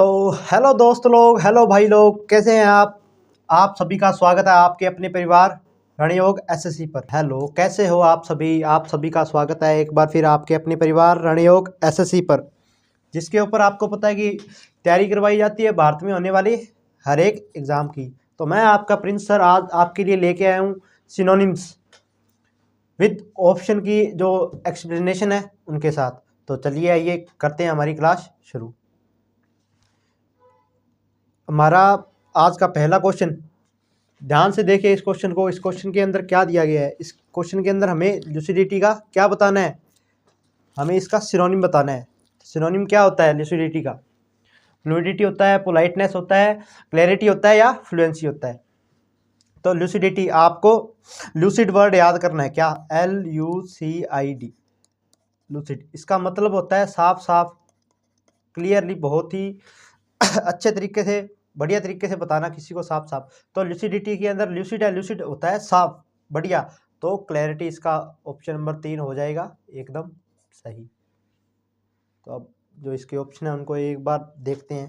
तो हेलो दोस्त लोग, हेलो भाई लोग, कैसे हैं आप सभी का स्वागत है आपके अपने परिवार रणयोग एसएससी पर। हेलो, कैसे हो आप सभी का स्वागत है एक बार फिर आपके अपने परिवार रणयोग एसएससी पर, जिसके ऊपर आपको पता है कि तैयारी करवाई जाती है भारत में होने वाली हर एक एग्ज़ाम की। तो मैं आपका प्रिंस सर आज आपके लिए लेके आया हूँ सिनोनिम्स विद ऑप्शन की जो एक्सप्लेनेशन है उनके साथ। तो चलिए आइए करते हैं हमारी क्लास शुरू। हमारा आज का पहला क्वेश्चन, ध्यान से देखिए इस क्वेश्चन को। इस क्वेश्चन के अंदर क्या दिया गया है? इस क्वेश्चन के अंदर हमें लुसिडिटी का क्या बताना है? हमें इसका सिनोनिम बताना है। सिनोनिम क्या होता है लुसिडिटी का? फ्लूइडिटी होता है, पोलाइटनेस होता है, क्लैरिटी होता है या फ्लुएंसी होता है? तो लुसिडिटी, आपको लूसिड वर्ड याद करना है। क्या? LUCID, lucid. इसका मतलब होता है साफ साफ, क्लियरली, बहुत ही अच्छे तरीके से, बढ़िया तरीके से बताना किसी को साफ साफ। तो लुसिडिटी के अंदर लूसिड है, लूसिड होता है साफ, बढ़िया। तो क्लैरिटी इसका ऑप्शन नंबर 3 हो जाएगा एकदम सही। तो अब जो इसके ऑप्शन है उनको एक बार देखते हैं।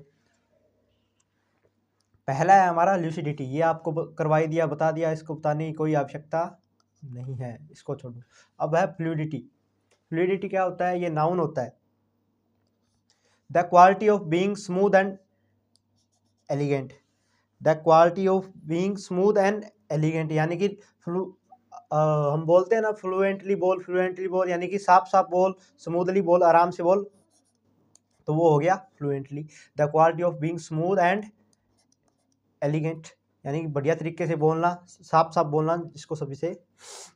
पहला है हमारा लूसिडिटी, ये आपको करवाई दिया, बता दिया, इसको बताने की कोई आवश्यकता नहीं है, इसको छोड़ो। अब है फ्लूइडिटी। फ्लूइडिटी क्या होता है? ये नाउन होता है। The quality of being smooth and elegant. The quality of being smooth and elegant, यानी कि हम बोलते हैं ना फ्लुएंटली बोल, यानी कि साफ साफ बोल, स्मूथली बोल, आराम से बोल, तो वो हो गया fluently. The quality of being smooth and elegant, यानी कि बढ़िया तरीके से बोलना, साफ साफ बोलना, जिसको सभी से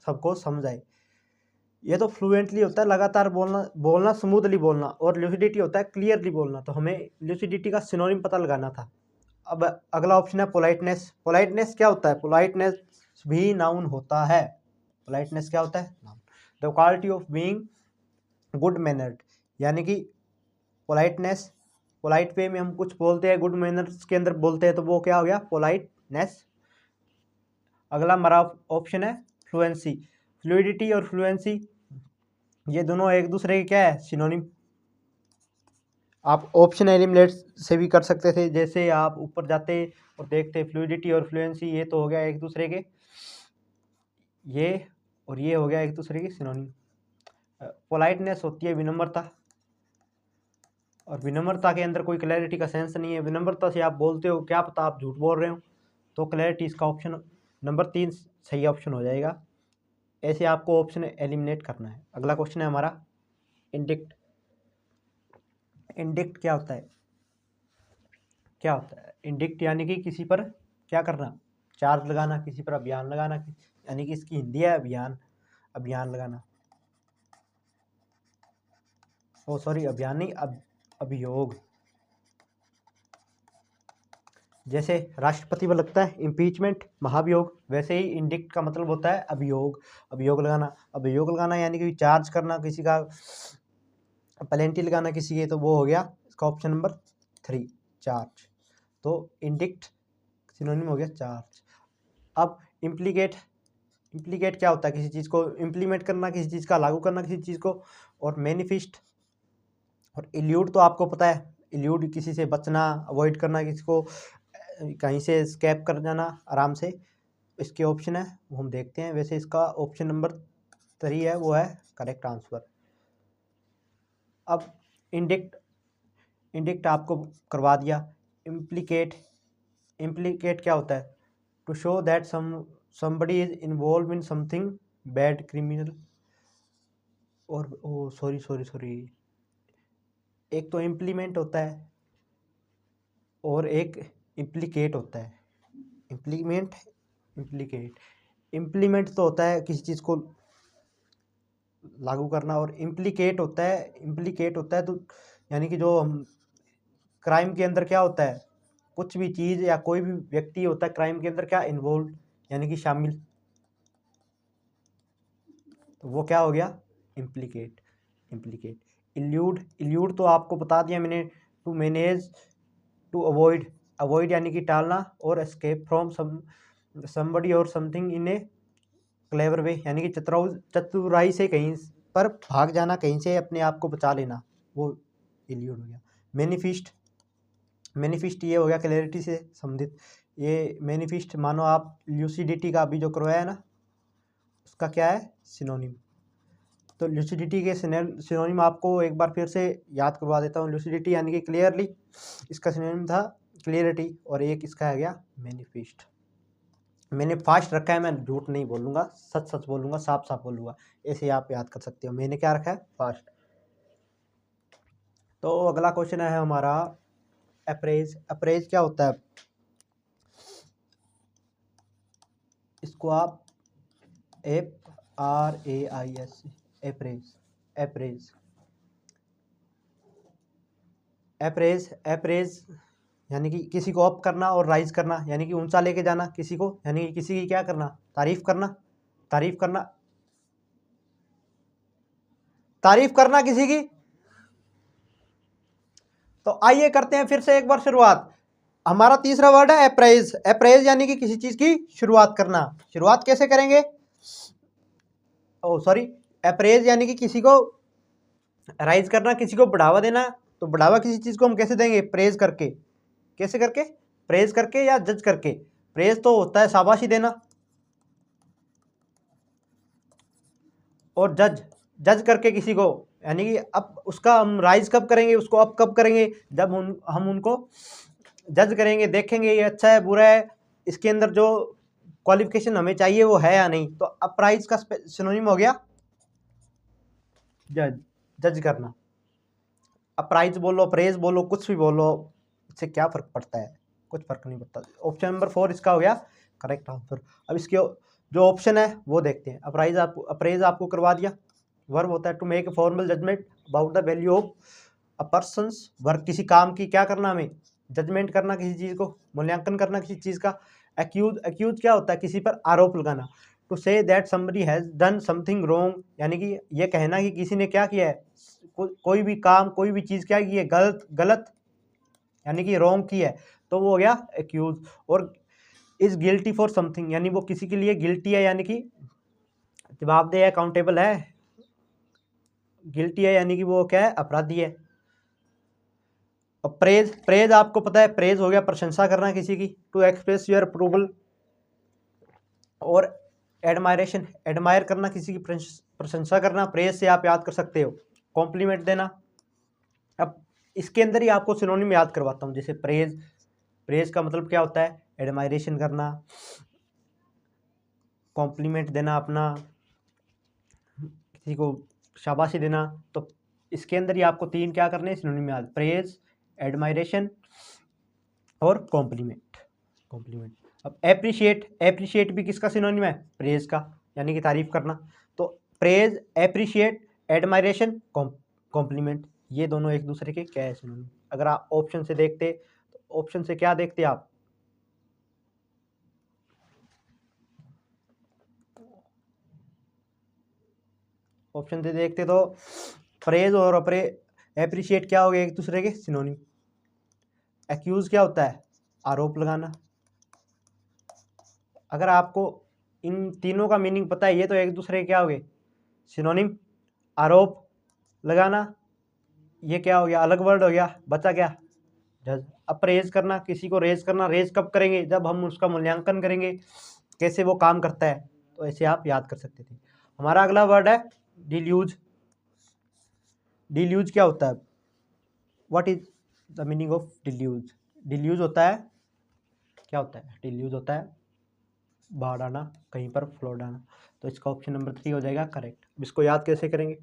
सबको समझ आए। ये तो फ्लुएंटली होता है लगातार बोलना, स्मूथली बोलना। और लूसिडिटी होता है क्लियरली बोलना। तो हमें लूसिडिटी का सिनोनिम पता लगाना था। अब अगला ऑप्शन है पोलाइटनेस। पोलाइटनेस क्या होता है? पोलाइटनेस भी नाउन होता है। पोलाइटनेस क्या होता है? Noun. The quality of being good mannered, यानी कि पोलाइटनेस, पोलाइट वे में हम कुछ बोलते हैं, गुड मैनर्स के अंदर बोलते हैं, तो वो क्या हो गया? पोलाइटनेस। अगला हमारा ऑप्शन है फ्लुएंसी। फ्लूइडिटी और फ्लुएंसी ये दोनों एक दूसरे के क्या है? सिनोनिम। आप ऑप्शन एलिमिनेट से भी कर सकते थे, जैसे आप ऊपर जाते और देखते फ्लूइडिटी और फ्लुएंसी, ये तो हो गया एक दूसरे के, ये और ये हो गया एक दूसरे की सिनोनिम। पोलाइटनेस होती है विनम्रता, और विनम्रता के अंदर कोई क्लैरिटी का सेंस नहीं है। विनम्रता से आप बोलते हो, क्या पता आप झूठ बोल रहे हो। तो क्लैरिटी इसका ऑप्शन नंबर 3 सही ऑप्शन हो जाएगा। ऐसे आपको ऑप्शन एलिमिनेट करना है। अगला क्वेश्चन है हमारा इंडिक्ट। इंडिक्ट क्या होता है? क्या होता है इंडिक्ट? यानी कि किसी पर क्या करना? चार्ज लगाना, किसी पर अभियान लगाना, यानी कि इसकी हिंदी है अभियान। अभियान लगाना, ओ सॉरी, अभियान नहीं, अभियोग। जैसे राष्ट्रपति पर लगता है इम्पीचमेंट, महाभियोग, वैसे ही इंडिक्ट का मतलब होता है अभियोग। अभियोग लगाना, अभियोग लगाना यानी कि चार्ज करना किसी का, पेनल्टी लगाना किसी के, तो वो हो गया इसका ऑप्शन नंबर 3 चार्ज। तो इंडिक्ट सिनोनिम हो गया चार्ज। अब इम्प्लीकेट। इम्प्लीकेट क्या होता है? किसी चीज़ को इम्प्लीमेंट करना, किसी चीज़ का लागू करना किसी चीज़ को। और मैनिफेस्ट और इल्यूड तो आपको पता है, इल्यूड किसी से बचना, अवॉइड करना, किसी को कहीं से स्केप कर जाना आराम से। इसके ऑप्शन है वो हम देखते हैं। वैसे इसका ऑप्शन नंबर 3 है, वो है करेक्ट आंसर। अब इंडिक्ट, इंडिक्ट आपको करवा दिया। इम्प्लीकेट, इम्प्लीकेट क्या होता है? To show that somebody is involve in something bad, criminal. और ओ सॉरी सॉरी सॉरी, एक तो इम्प्लीमेंट होता है और एक इम्प्लीकेट होता है। Implement, implicate. इम्प्लीमेंट तो होता है किसी चीज़ को लागू करना, और इम्प्लीकेट होता है तो यानी कि जो हम क्राइम के अंदर क्या होता है, कुछ भी चीज़ या कोई भी व्यक्ति होता है क्राइम के अंदर क्या इन्वॉल्व, यानी कि शामिल, तो वो क्या हो गया? इम्प्लीकेट। इम्प्लीकेट। इल्यूड, इल्यूड तो आपको बता दिया मैंने, to manage, to avoid, avoid यानी कि टालना, और एस्केप फ्रॉम समबडी और something in a clever way, यानी कि चतुराई से कहीं पर भाग जाना, कहीं से अपने आप को बचा लेना, वो इल्यूड हो गया। मैनिफेस्ट, मैनिफिस्ट ये हो गया क्लैरिटी से संबंधित। ये मैनिफिस्ट मानो आप ल्यूसिडिटी का अभी जो करवाया है ना, उसका क्या है सिनोनिम। तो ल्यूसिडिटी के सिनोनिम आपको एक बार फिर से याद करवा देता हूँ। ल्यूसिडिटी यानी कि क्लियरली, इसका सिनोनिम था क्लियरिटी, और एक इसका आ गया मैनिफिस्ट। मैंने फास्ट रखा है, मैं झूठ नहीं बोलूँगा, सच सच बोलूँगा, साफ साफ बोलूँगा, ऐसे आप याद कर सकते हो। मैंने क्या रखा है फास्ट। तो अगला क्वेश्चन है हमारा अप्रेज। अप्रेज क्या होता है, इसको आप APRAIS apprise apprise apprise apprise यानी कि किसी को अप करना और राइज करना, यानी कि ऊंचा लेके जाना किसी को, यानी कि किसी की क्या करना, तारीफ करना, तारीफ करना, तारीफ करना किसी की। तो आइए करते हैं फिर से एक बार शुरुआत। हमारा तीसरा वर्ड है अप्रेज। अप्रेज यानी कि किसी चीज की शुरुआत करना। शुरुआत कैसे करेंगे, ओ सॉरी, अप्रेज यानी कि किसी को राइज करना, किसी को बढ़ावा देना। तो बढ़ावा किसी चीज को हम कैसे देंगे, प्रेज करके। कैसे करके, प्रेज करके या जज करके। प्रेज तो होता है शाबाशी देना, और जज जज करके किसी को, यानी कि अब उसका हम राइज कब करेंगे, उसको अप कब करेंगे, जब हम उनको जज करेंगे, देखेंगे ये अच्छा है बुरा है, इसके अंदर जो क्वालिफिकेशन हमें चाहिए वो है या नहीं। तो अप्राइज का सिनोनिम हो गया जज, जज करना। अप्राइज बोलो, प्रेज बोलो, कुछ भी बोलो, इससे क्या फर्क पड़ता है, कुछ फर्क नहीं पड़ता। ऑप्शन नंबर 4 इसका हो गया करेक्ट आंसर। अब इसके जो ऑप्शन है वो देखते हैं। अप्रेज आपको करवा दिया। वर्ब होता है to make a formal judgement about the value of a person's work, किसी काम की क्या करना, हमें जजमेंट करना, किसी चीज़ को मूल्यांकन करना किसी चीज़ का। एक्यूज, एक्यूज क्या होता है, किसी पर आरोप लगाना। To say that somebody has done something wrong, यानी कि ये कहना कि किसी ने क्या किया है, कोई भी काम, कोई भी चीज़ क्या की है, गलत गलत यानी कि रॉन्ग की है, तो वो हो गया एक्यूज। और इज गिल्टी फॉर समथिंग, यानी वो किसी के लिए गिल्टी है, यानी कि जवाबदेह है, अकाउंटेबल है। गिल्टी है यानी कि वो क्या है, अपराधी है। अब प्रेज, प्रेज आपको पता है, प्रेज हो गया प्रशंसा करना किसी की, टू एक्सप्रेस योर अप्रूवल। और एडमायरेशन, एडमायर करना, किसी की प्रशंसा करना, प्रेज से आप याद कर सकते हो कॉम्प्लीमेंट देना। अब इसके अंदर ही आपको सिनोनिम याद करवाता हूँ। जैसे प्रेज, प्रेज का मतलब क्या होता है, एडमायरेशन करना, कॉम्प्लीमेंट देना, अपना किसी को शाबाशी देना। तो इसके अंदर ही आपको 3 क्या करने हैं सिनोनिम याद, प्रेज, एडमायरेशन और कॉम्प्लीमेंट। कॉम्प्लीमेंट। अब एप्रिशिएट, एप्रिशिएट भी किसका सिनोनिम है, प्रेज का, यानी कि तारीफ करना। तो प्रेज, एप्रिशिएट, एडमायरेशन, कॉम्प्लीमेंट, ये दोनों एक दूसरे के क्या है सिनोनिम। अगर आप ऑप्शन से देखते, तो ऑप्शन से क्या देखते आप, ऑप्शन से देखते तो प्रेज और एप्रिशिएट क्या हो गए एक दूसरे के सिनोनिम। एक्यूज क्या होता है, आरोप लगाना। अगर आपको इन तीनों का मीनिंग पता है, ये तो एक दूसरे के क्या हो गए सिनोनिम। आरोप लगाना, ये क्या हो गया, अलग वर्ड हो गया, बचा क्या जज। अप्रेज करना, किसी को रेज करना, रेज कब करेंगे, जब हम उसका मूल्यांकन करेंगे कैसे वो काम करता है। तो ऐसे आप याद कर सकते थे। हमारा अगला वर्ड है डिल्यूज। डिल्यूज क्या होता है, what is the meaning of deluge. Deluge होता है, क्या होता है, डिल्यूज होता है बाढ़ आना, कहीं पर फ्लड आना। तो इसका ऑप्शन नंबर 3 हो जाएगा करेक्ट। इसको याद कैसे करेंगे,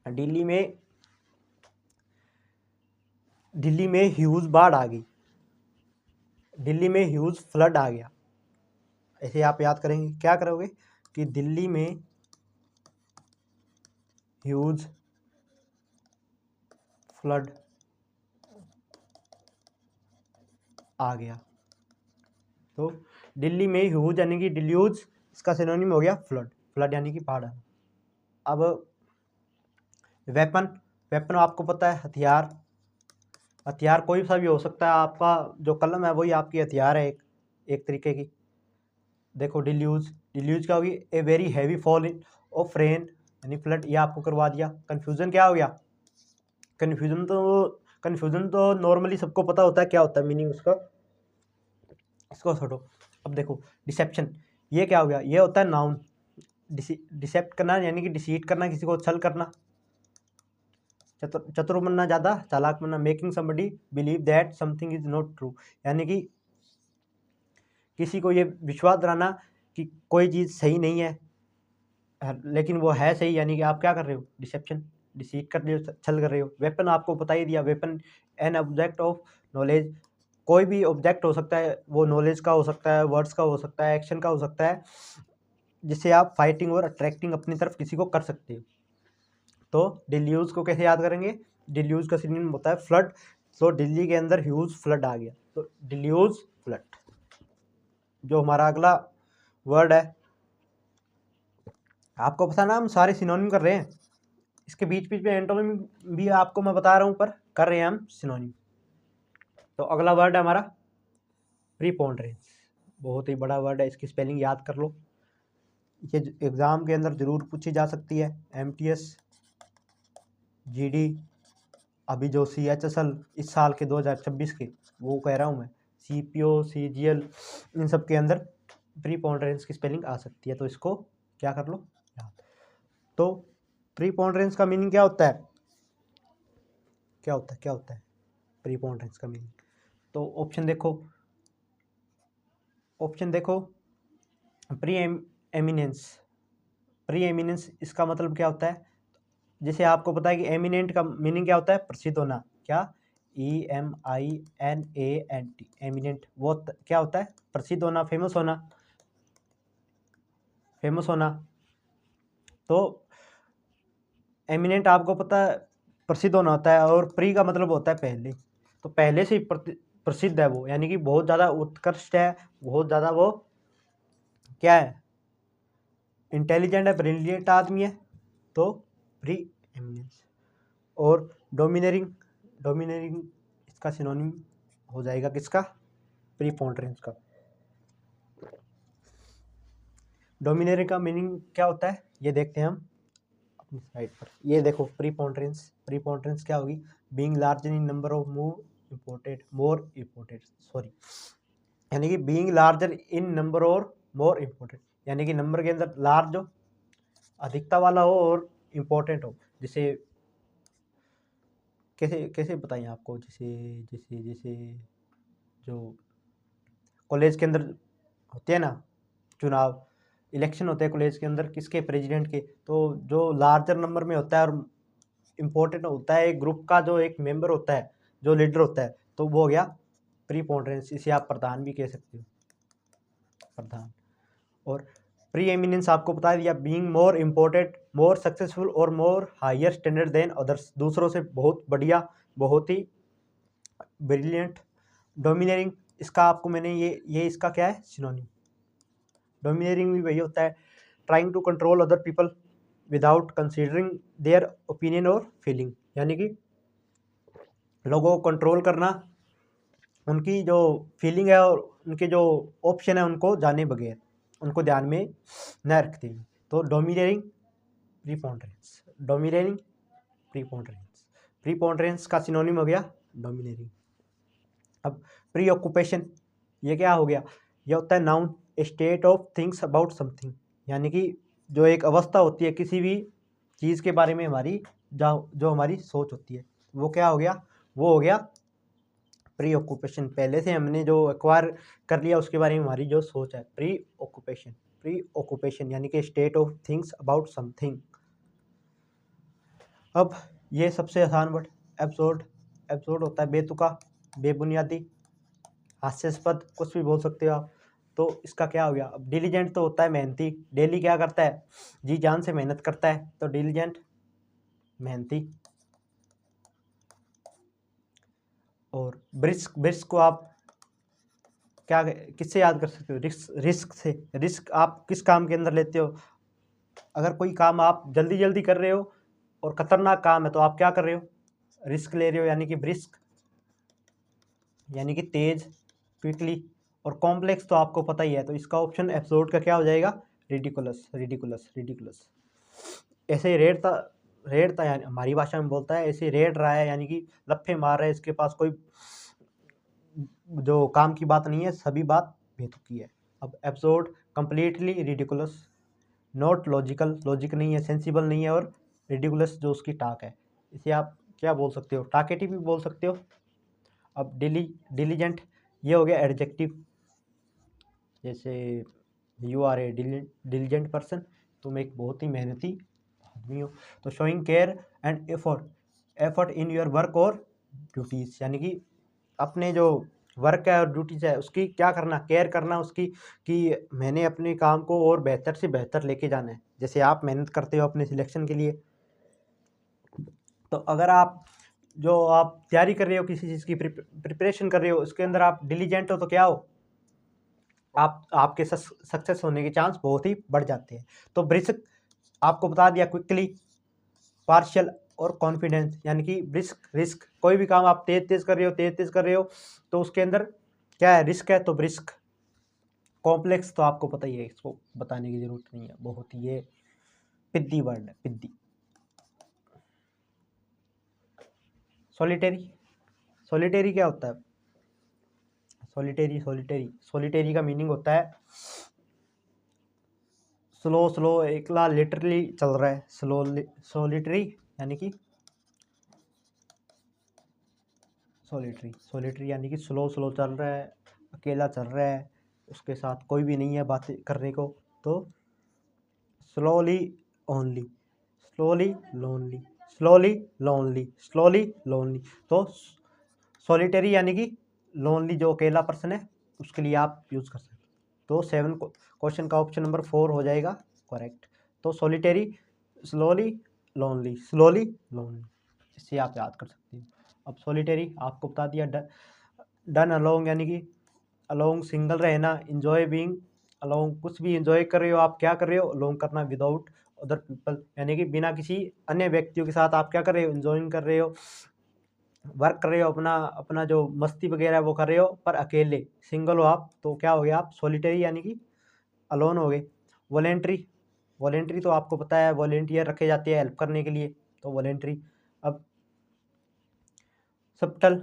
दिल्ली में ह्यूज बाढ़ आ गई, दिल्ली में ह्यूज फ्लड आ गया। ऐसे आप याद करेंगे, क्या करोगे कि दिल्ली में ह्यूज फ्लड आ गया। तो दिल्ली में ह्यूज यानी कि डिल्यूज, इसका सिनोनिम हो गया फ्लड, फ्लड यानी कि बाढ़ आना। अब वेपन, वेपन आपको पता है हथियार, हथियार कोई सा भी हो सकता है, आपका जो कलम है वही आपकी हथियार है एक तरीके की। देखो डिल्यूज, डिल्यूज क्या होगी, a very heavy fall of rain यानी फ्लड, ये आपको करवा दिया। कन्फ्यूजन क्या हो गया, कन्फ्यूजन तो कन्फ्यूजन तो नॉर्मली सबको पता होता है क्या होता है मीनिंग उसका, इसको छोड़ो। अब देखो डिसेप्शन, ये क्या हो गया, ये होता है नाउन। डिसेप्ट करना यानी कि डिसीट करना, किसी को छल करना। चतुर बनना, ज़्यादा चालाक बनना। Making somebody believe that something is not true, यानी कि किसी को ये विश्वास दिलाना कि कोई चीज़ सही नहीं है लेकिन वो है सही, यानी कि आप क्या कर रहे हो, डिसेप्शन, डिसीट कर रहे हो, छल कर रहे हो। वेपन आपको बता ही दिया, weapon an object of knowledge, कोई भी ऑब्जेक्ट हो सकता है, वो नॉलेज का हो सकता है, वर्ड्स का हो सकता है, एक्शन का हो सकता है, जिससे आप फाइटिंग और अट्रैक्टिंग अपनी तरफ किसी को कर सकते हो। तो डिल्यूज को कैसे याद करेंगे, डिल्यूज का सिनोनिम होता है फ्लड। तो दिल्ली के अंदर ह्यूज फ्लड आ गया, तो डिल्यूज फ्लड। जो हमारा अगला वर्ड है, आपको पता ना हम सारे सिनोनिम कर रहे हैं, इसके बीच बीच में एंटोनिम भी आपको मैं बता रहा हूँ, पर कर रहे हैं हम सिनोनिम। तो अगला वर्ड है हमारा प्रीपोंडरेंस, बहुत ही बड़ा वर्ड है, इसकी स्पेलिंग याद कर लो, ये एग्ज़ाम के अंदर ज़रूर पूछी जा सकती है। MTS GD अभी जो CHSL इस साल के 2026 के, वो कह रहा हूँ मैं, CPO CGL इन सब के अंदर प्रीपोंडरेंस की स्पेलिंग आ सकती है, तो इसको क्या कर लो याद। तो प्रीपोंडरेंस का मीनिंग क्या होता है, क्या होता है प्रीपोंडरेंस का मीनिंग। तो ऑप्शन देखो, प्री एमिनेंस इसका मतलब क्या होता है, जैसे आपको पता है कि एमिनेंट का मीनिंग क्या होता है, प्रसिद्ध होना। क्या, EMINANT, एमिनेंट, वो क्या होता है, प्रसिद्ध होना, फेमस होना। तो एमिनेंट आपको पता है प्रसिद्ध होना होता है, और प्री का मतलब होता है पहले, तो पहले से प्रसिद्ध है वो, यानी कि बहुत ज़्यादा उत्कृष्ट है, बहुत ज़्यादा वो क्या है, इंटेलिजेंट है, ब्रिलियंट आदमी है, तो प्री एमिनेंस। और डोमिनेरिंग इसका सिनोनिम हो जाएगा किसका, प्रीपोंडरेंस का। डोमिनेरिंग का मीनिंग क्या होता है, ये देखते हैं हम अपनी साइड पर। ये देखो प्रीपोंडरेंस क्या होगी, being large in number of more imported यानी कि बीइंग लार्जर इन नंबर और मोर इम्पोर्टेंट, यानी कि नंबर के अंदर लार्ज हो, अधिकता वाला हो, और इम्पोर्टेंट हो। जैसे कैसे बताएं आपको, जैसे जो कॉलेज के अंदर होते हैं ना चुनाव, इलेक्शन होते हैं कॉलेज के अंदर, किसके, प्रेसिडेंट के, तो जो लार्जर नंबर में होता है और इम्पोर्टेंट होता है एक ग्रुप का, जो एक मेंबर होता है, जो लीडर होता है, तो वो हो गया प्रीपोंडरेंस। इसे आप प्रधान भी कह सकते हो, प्रधान। और प्री एमिनेंस आपको बता दिया, being more important, more successful और more higher standard than others, दूसरों से बहुत बढ़िया, बहुत ही ब्रिलियंट। डोमिनेरिंग, इसका आपको मैंने ये इसका क्या है, सिनोनिम। डोमिनेरिंग भी वही होता है, trying to control other people without considering their opinion और फीलिंग, यानी कि लोगों को कंट्रोल करना, उनकी जो फीलिंग है और उनके जो ऑप्शन है उनको जाने बगैर, उनको ध्यान में न रखते हुए। तो डोमिनेरिंग प्रीपोंडरेंस का सिनोनिम हो गया डोमिनेरिंग। अब प्री ऑक्यूपेशन, ये क्या हो गया, ये होता है noun, state of things about something, यानी कि जो एक अवस्था होती है किसी भी चीज़ के बारे में हमारी, जो हमारी सोच होती है, वो क्या हो गया, वो हो गया प्री ऑक्यूपेशन। पहले से हमने जो एक्वायर कर लिया उसके बारे में हमारी जो सोच है, प्री ऑक्यूपेशन यानी कि state of things about something. अब ये सबसे आसान वर्ड एब्सोर्ड होता है बेतुका, बेबुनियादी, हास्यास्पद, कुछ भी बोल सकते हो आप। तो इसका क्या हो गया, अब डिलीजेंट तो होता है मेहनती, डेली क्या करता है, जी जान से मेहनत करता है, तो डिलीजेंट, मेहनती। और ब्रिस्क को आप क्या, किससे याद कर सकते हो, रिस्क से। रिस्क आप किस काम के अंदर लेते हो, अगर कोई काम आप जल्दी कर रहे हो और खतरनाक काम है, तो आप क्या कर रहे हो, रिस्क ले रहे हो, यानी कि ब्रिस्क, यानी कि तेज, क्विकली। और कॉम्प्लेक्स तो आपको पता ही है, तो इसका ऑप्शन एब्सोर्ड का क्या हो जाएगा, रिडिकुलस। ऐसे रेयर था, रेड़ता है, यानी हमारी भाषा में बोलता है ऐसे रेड़ रहा है, यानी कि लफे मार रहा है, इसके पास कोई जो काम की बात नहीं है, सभी बात बेतुकी है। अब absurd, completely ridiculous, not logical, logic नहीं है, सेंसिबल नहीं है, और रिडिकुलस जो उसकी टाक है, इसे आप क्या बोल सकते हो, टाकेटिव भी बोल सकते हो। अब डिलीजेंट, ये हो गया एडजेक्टिव, जैसे you are a diligent person, तुम एक बहुत ही मेहनती आदमी हो। तो showing care and effort in your work और ड्यूटीज, यानी कि अपने जो वर्क है और ड्यूटीज है उसकी क्या करना, केयर करना उसकी, कि मैंने अपने काम को और बेहतर से बेहतर लेके जाना है। जैसे आप मेहनत करते हो अपने सिलेक्शन के लिए, तो अगर आप तैयारी कर रहे हो किसी चीज़ की, प्रिपरेशन कर रहे हो, उसके अंदर आप डिलीजेंट हो तो क्या हो, आपके सक्सेस होने के चांस बहुत ही बढ़ जाते हैं। तो ब्रिस्क आपको बता दिया, क्विकली, पार्शियल और कॉन्फिडेंस, यानी कि रिस्क, कोई भी काम आप तेज कर रहे हो तो उसके अंदर क्या है, रिस्क है, तो ब्रिस्क। कॉम्प्लेक्स तो आपको पता ही है, इसको बताने की जरूरत नहीं है, बहुत ही ये पिद्दी वर्ड है, पिद्दी। सॉलिटेरी क्या होता है, सॉलिटेरी का मीनिंग होता है स्लो, एकला, लिटरली चल रहा है, सॉलिटरी, यानी कि सॉलिटरी यानी कि स्लो चल रहा है, अकेला चल रहा है, उसके साथ कोई भी नहीं है बातें करने को, तो स्लोली ओनली, स्लोली लोनली। तो सॉलिटरी यानी कि लोनली, जो अकेला पर्सन है, उसके लिए आप यूज़ कर सकते हो। तो 7 क्वेश्चन का ऑप्शन नंबर 4 हो जाएगा करेक्ट। तो सॉलिटरी, स्लोली लोनली, इससे आप याद कर सकते हो। अब सॉलिटरी आपको बता दिया, डन अलोंग, यानी कि अलोंग सिंगल रहना, इंजॉय बीइंग अलोंग, कुछ भी इंजॉय कर रहे हो, आप क्या कर रहे हो, अलोंग करना, विदाउट अदर पीपल, यानी कि बिना किसी अन्य व्यक्तियों के साथ आप क्या कर रहे हो, इंजॉइंग कर रहे हो, वर्क कर रहे हो, अपना अपना जो मस्ती वगैरह है वो कर रहे हो, पर अकेले, सिंगल हो आप, तो क्या हो गया आप सॉलिटरी, यानी कि अलोन हो गए। वॉलेंट्री तो आपको पता है, वॉलेंटियर रखे जाते हैं हेल्प करने के लिए, तो वॉलेंट्री। अब सबटल,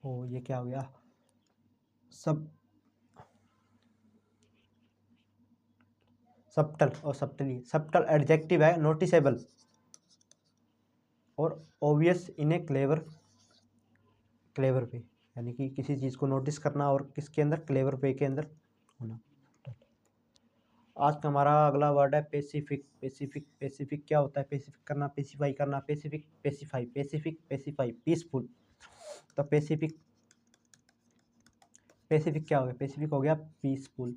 ओ ये क्या हो गया, सब सबटल एडजेक्टिव है, नोटिसेबल और ऑब्वियस इन ए क्लेवर पे, यानी कि किसी चीज़ को नोटिस करना और किसके अंदर, क्लेवर पे के अंदर होना। आज का हमारा अगला वर्ड है पेसिफिक क्या होता है, पेसिफिक करना, पेसिफाई करना, पेसिफाई पीसफुल। तो पेसिफिक क्या हो गया, पेसिफिक हो गया पीसफुल।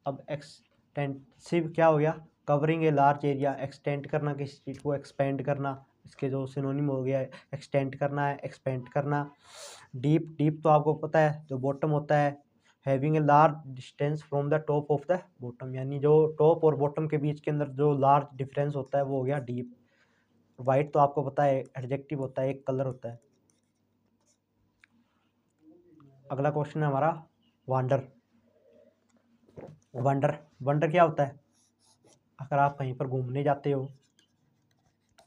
अब एक्सटेंसिव क्या हो गया, covering a large area, extend करना, किसी चीज़ को एक्सपेंड करना, इसके जो सिनोनिम हो गया है, एक्सटेंड करना है, एक्सपेंड करना। डीप तो आपको पता है जो बॉटम होता है, having a large distance from the top of the bottom, यानी जो टॉप और बॉटम के बीच के अंदर जो लार्ज डिफरेंस होता है वो हो गया डीप। वाइट तो आपको पता है एडजेक्टिव होता है, एक कलर होता है। अगला क्वेश्चन है हमारा वंडर क्या होता है, अगर आप कहीं पर घूमने जाते हो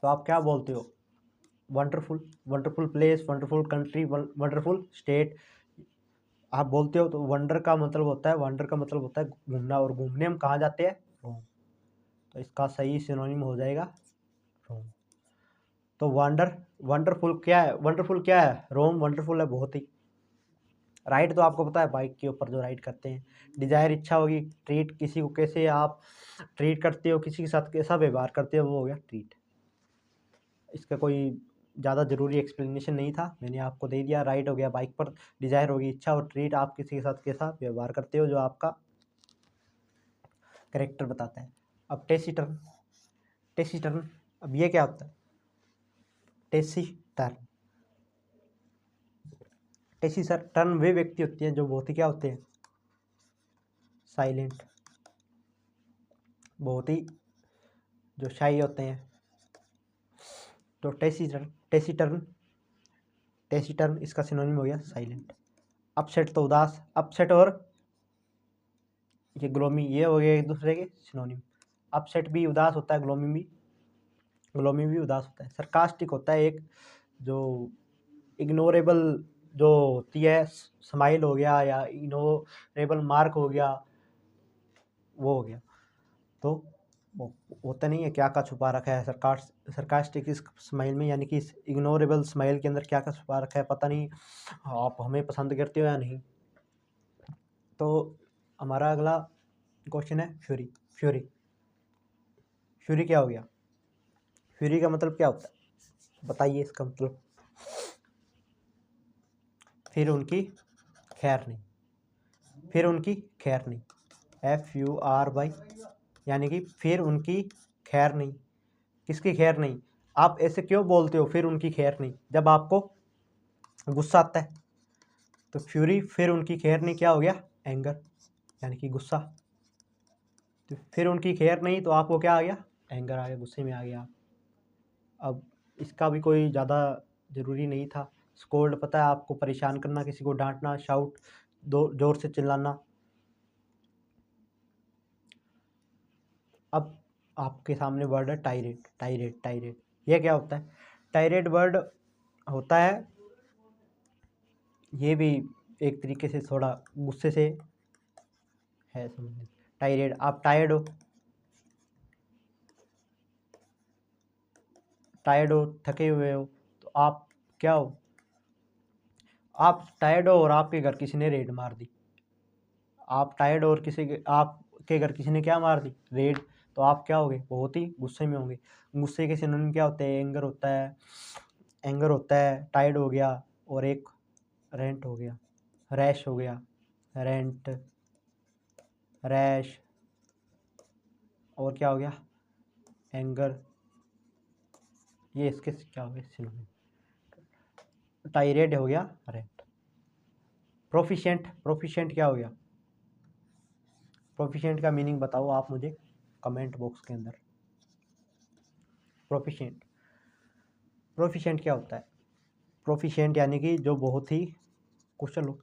तो आप क्या बोलते हो, wonderful place, wonderful country, wonderful state, आप बोलते हो। तो वंडर का मतलब होता है घूमना, और घूमने हम कहाँ जाते हैं, रोम। तो इसका सही सिनोनिम हो जाएगा रोम। तो वंडरफुल क्या है, रोम वंडरफुल है बहुत ही। राइड तो आपको पता है बाइक के ऊपर जो राइड करते हैं। डिजायर इच्छा होगी, ट्रीट किसी को कैसे आप ट्रीट करते हो, किसी के साथ कैसा व्यवहार करते हो, वो हो गया ट्रीट। इसका कोई ज़्यादा ज़रूरी एक्सप्लेनेशन नहीं था, मैंने आपको दे दिया। राइड हो गया बाइक पर, डिजायर होगी इच्छा, और ट्रीट आप किसी के साथ कैसा व्यवहार करते हो, जो आपका करेक्टर बताता है। अब टेसिटर्न, अब ये क्या होता है, टेसिटर्न टेसिटर्न वे व्यक्ति होते हैं जो बहुत ही क्या होते हैं, साइलेंट, बहुत ही जो शाई होते हैं। तो टेसिटर्न टेसिटर्न इसका सिनोनिम हो गया साइलेंट। अपसेट तो उदास, अपसेट और ये ग्लोमी ये हो गए एक दूसरे के सिनोनिम। अपसेट भी उदास होता है, ग्लोमी भी उदास होता है। सरकास्टिक होता है एक जो इग्नोरेबल जो होती है, स्माइल हो गया या इग्नोरेबल मार्क हो गया, वो हो गया। तो वो होता नहीं है क्या का छुपा रखा है सरकास्टिक इस स्माइल में, यानी कि इस इग्नोरेबल स्माइल के अंदर क्या का छुपा रखा है पता नहीं, आप हमें पसंद करते हो या नहीं। तो हमारा अगला क्वेश्चन है फ्यूरी। फ्यूरी फ्यूरी क्या हो गया? फ्यूरी का मतलब क्या होता है बताइए इसका मतलब। फिर उनकी खैर नहीं, फिर उनकी खैर नहीं, FURY, यानी कि फिर उनकी खैर नहीं। किसकी खैर नहीं? आप ऐसे क्यों बोलते हो फिर उनकी खैर नहीं, जब आपको गुस्सा आता है। तो फ्यूरी फिर उनकी खैर नहीं क्या हो गया? एंगर, यानी कि गुस्सा। तो फिर उनकी खैर नहीं तो आपको क्या आ गया? एंगर आ गया, गुस्से में आ गया। अब इसका भी कोई ज़्यादा ज़रूरी नहीं था। स्कोल्ड पता है आपको, परेशान करना, किसी को डांटना, शाउट दो जोर से चिल्लाना। अब आपके सामने वर्ड है टायरेट। टायरेट टायरेट ये क्या होता है? टायरेट वर्ड होता है, ये भी एक तरीके से थोड़ा गुस्से से है संबंधित। टायरेट, आप टायर्ड हो, थके हुए हो, तो आप क्या हो? आप टायर्ड हो और आपके घर किसी ने रेड मार दी। आप टायर्ड और किसी के आपके घर किसी ने क्या मार दी? रेड। तो आप क्या होगे? बहुत ही गुस्से में होंगे। गुस्से के सिनोनिम क्या होते हैं? एंगर होता है, एंगर होता है, टायर्ड हो गया, और एक रेंट हो गया, रैश हो गया, रेंट, रैश, और क्या हो गया? एंगर। ये इसके क्या हो गया सिनोनिम? टायरेड हो गया, रेंट। प्रोफिशिएंट, प्रोफिशिएंट क्या हो गया? प्रोफिशिएंट का मीनिंग बताओ आप मुझे कमेंट बॉक्स के अंदर। प्रोफिशिएंट, प्रोफिशिएंट क्या होता है? प्रोफिशिएंट यानी कि जो बहुत ही कुशल हो।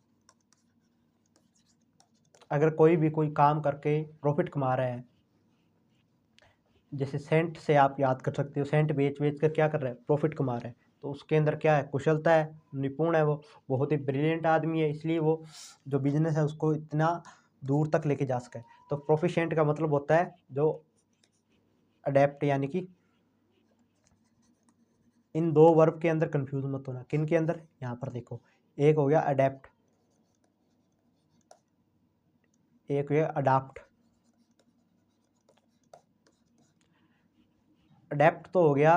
अगर कोई भी कोई काम करके प्रॉफिट कमा रहा है, जैसे सेंट से आप याद कर सकते हो, सेंट बेच बेच कर क्या कर रहा है? प्रॉफिट कमा रहा है। तो उसके अंदर क्या है? कुशलता है, निपुण है, वो बहुत ही ब्रिलियंट आदमी है, इसलिए वो जो बिजनेस है उसको इतना दूर तक लेके जा सके। तो प्रोफिशिएंट का मतलब होता है जो अडेप्ट, यानी कि इन दो वर्ब के अंदर कंफ्यूज मत होना। किन के अंदर? यहाँ पर देखो, एक हो गया अडेप्ट, एक हो गया अडाप्ट। अडेप्ट तो हो गया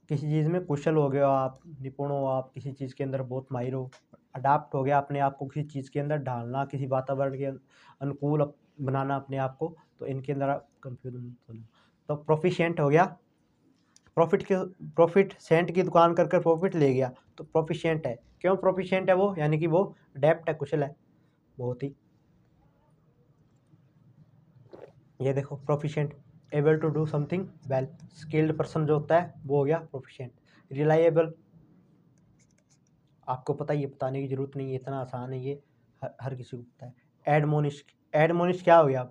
किसी चीज़ में कुशल हो गए हो आप, निपुण हो आप, किसी चीज़ के अंदर बहुत माहिर हो। अडाप्ट हो गया अपने आप को किसी चीज़ के अंदर ढालना, किसी वातावरण के अनुकूल बनाना अपने आप को। तो इनके अंदर आप कंफ्यूज मत होना। तो प्रोफिशिएंट हो गया, प्रॉफिट सेंट की दुकान कर प्रॉफिट ले गया, तो प्रोफिशिएंट है। क्यों प्रोफिशिएंट है वो? यानी कि वो अडेप्ट है, कुशल है बहुत ही। ये देखो proficient, able to do something well. Skilled person जो होता है वो हो गया प्रोफिशिएंट। रिलायबल, आपको पता है, ये बताने की जरूरत नहीं है, इतना आसान है ये, हर किसी को पता है। एडमोनिश, एडमोनिश क्या हो गया?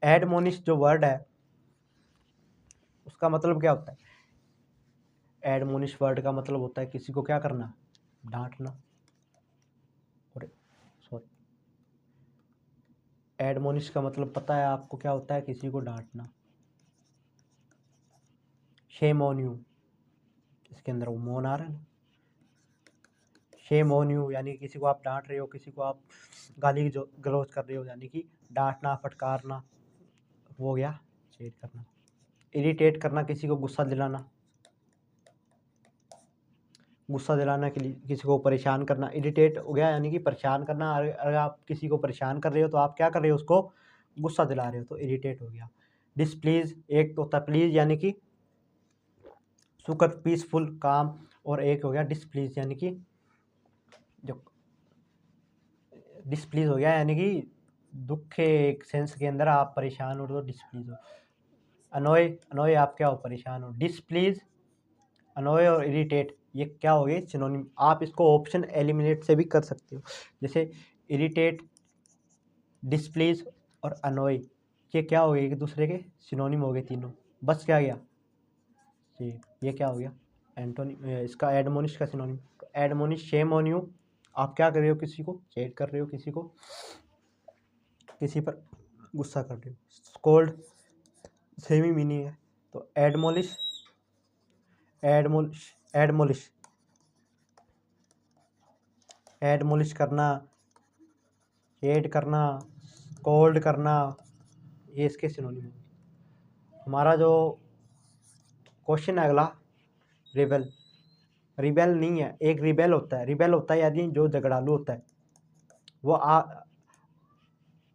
एडमोनिश जो वर्ड है उसका मतलब क्या होता है? एडमोनिश वर्ड का मतलब होता है किसी को क्या करना? डांटना। और सॉरी, एडमोनिश का मतलब पता है आपको क्या होता है? किसी को डांटना। शेम ऑन यू, इसके अंदर वो मौन आ रहा है ना। शेम ऑन यू यानी किसी को आप डांट रहे हो, किसी को आप गाली गलौज कर रहे हो, यानी कि डांटना, फटकारना, वो हो गया चेट करना। इरिटेट करना, किसी को गुस्सा दिलाना, गुस्सा दिलाना के लिए किसी को परेशान करना। इरिटेट हो गया यानी कि परेशान करना। अगर आप किसी को परेशान कर रहे हो तो आप क्या कर रहे हो? उसको गुस्सा दिला रहे हो, तो इरिटेट हो गया। डिसप्लीज, एक तो होता है प्लीज यानी कि सुखद, पीसफुल, काम, और एक हो गया डिसप्लीज यानी कि जो डिसप्लीज हो गया यानी कि दुख के एक सेंस के अंदर आप परेशान हो तो डिसप्लीज हो। अनोय, अनोय आप क्या हो, परेशान हो। डिसप्लीज, अनोय और इरिटेट ये क्या हो गए, सिनोनिम। आप इसको ऑप्शन एलिमिनेट से भी कर सकते हो, जैसे इरिटेट, डिसप्लीज और अनोय ये क्या हो गए, एक दूसरे के सिनोनिम हो गए तीनों। बस क्या गया ये क्या हो गया, एंटोनी, इसका एडमोनिश का synonym. Admonish, shame on you, आप क्या कर रहे हो, किसी को चेट कर रहे हो, किसी को, किसी पर गुस्सा कर रहे हो। स्कोल्ड सेम ही मीनिंग है। तो एडमोलिश, एडमोलिश, एडमोलिश, एडमोलिश करना, हेट करना, कोल्ड करना, ये इसके सिनोनिम है। हमारा जो क्वेश्चन है अगला, रिबेल। रिबेल नहीं है, एक रिबेल होता है, रिबेल होता है यदि जो झगड़ालू होता है, वो